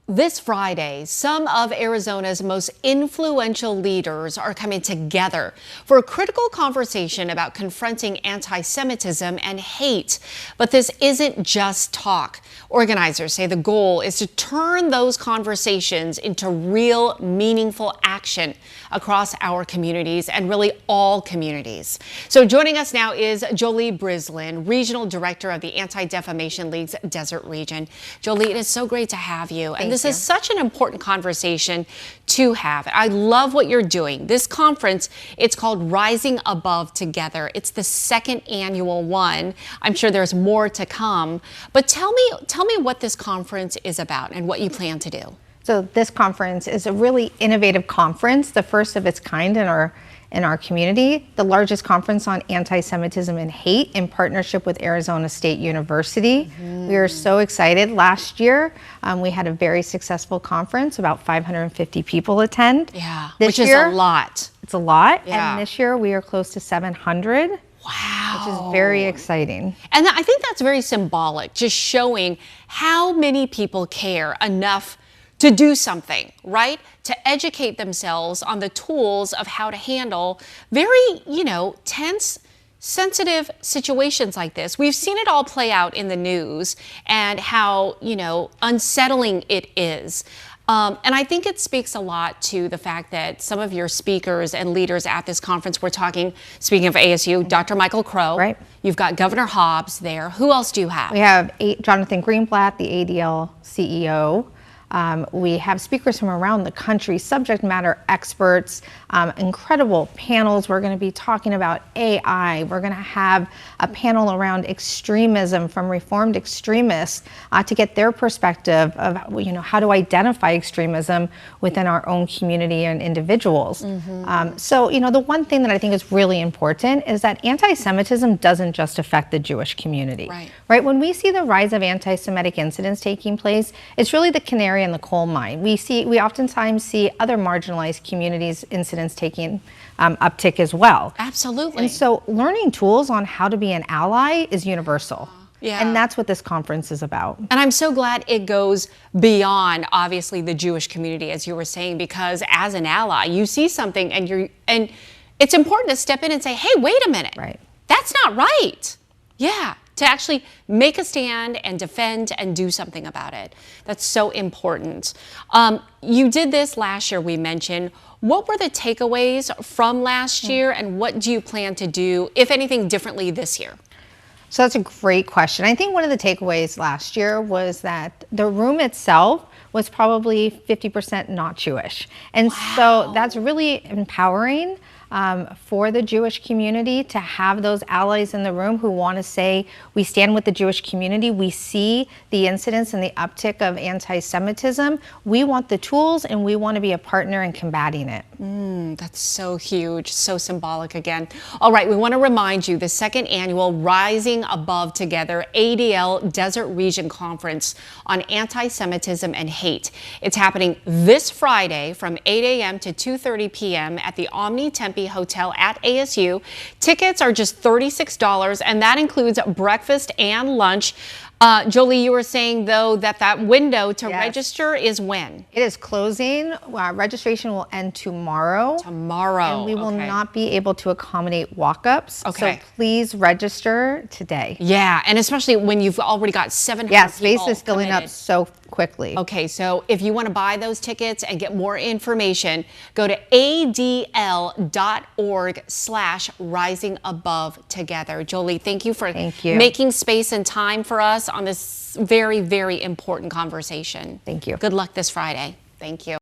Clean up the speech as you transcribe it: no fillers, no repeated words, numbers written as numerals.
This Friday, some of Arizona's most influential leaders are coming together for a critical conversation about confronting anti-Semitism and hate. But this isn't just talk. Organizers say the goal is to turn those conversations into real, meaningful action across our communities and really all communities. So joining us now is Jolie Brislin, Regional Director of the Anti-Defamation League's Desert Region. Jolie, it is so great to have you. And this is such an important conversation to have. I love what you're doing. This conference, it's called Rising Above Together. It's the second annual one. I'm sure there's more to come. But tell me what this conference is about and what you plan to do. So this conference is a really innovative conference, the first of its kind in our community, the largest conference on anti-Semitism and hate in partnership with Arizona State University. We are so excited. Last year, we had a very successful conference, about 550 people attend. Yeah, which is a lot. It's a lot. Yeah. And this year we are close to 700. Wow. Which is very exciting. And I think that's very symbolic, just showing how many people care enough to do something, right? To educate themselves on the tools of how to handle very, tense, sensitive situations like this. We've seen it all play out in the news and how, unsettling it is. And I think it speaks a lot to the fact that some of your speakers and leaders at this conference, speaking of ASU, Dr. Michael Crow. Right. You've got Governor Hobbs there. Who else do you have? We have Jonathan Greenblatt, the ADL CEO. We have speakers from around the country, subject matter experts, incredible panels. We're going to be talking about AI. We're going to have a panel around extremism from reformed extremists to get their perspective of how to identify extremism within our own community and individuals. So the one thing that I think is really important is that anti-Semitism doesn't just affect the Jewish community. Right? When we see the rise of anti-Semitic incidents taking place, it's really the canary in the coal mine. We oftentimes see other marginalized communities incidents taking uptick as well. Absolutely. And so learning tools on how to be an ally is universal. Yeah. And that's what this conference is about. And I'm so glad it goes beyond, obviously, the Jewish community, as you were saying, because as an ally, you see something and it's important to step in and say, hey, wait a minute. Right. That's not right. Yeah. To actually make a stand and defend and do something about it. That's so important. You did this last year, we mentioned. What were the takeaways from last year, and what do you plan to do, if anything, differently this year? So that's a great question. I think one of the takeaways last year was that the room itself was probably 50% not Jewish. And so that's really empowering for the Jewish community to have those allies in the room who want to say, we stand with the Jewish community. We see the incidents and the uptick of anti-Semitism. We want the tools and we want to be a partner in combating it. That's so huge, so symbolic again. All right, we want to remind you the second annual Rising Above Together ADL Desert Region Conference on Anti-Semitism and Hate. It's happening this Friday from 8 a.m. to 2:30 p.m. at the Omni Tempe Hotel at ASU. Tickets are just $36, and that includes breakfast and lunch. Jolie, you were saying, though, that window to register is when? It is closing. Registration will end tomorrow. Tomorrow. And we will not be able to accommodate walk-ups. Okay. So please register today. Yeah, and especially when you've already got 700 people space is filling committed up so quickly. Okay, so if you want to buy those tickets and get more information, go to adl.org/risingabovetogether. Jolie, thank you for making space and time for us on this very, very important conversation. Thank you. Good luck this Friday. Thank you.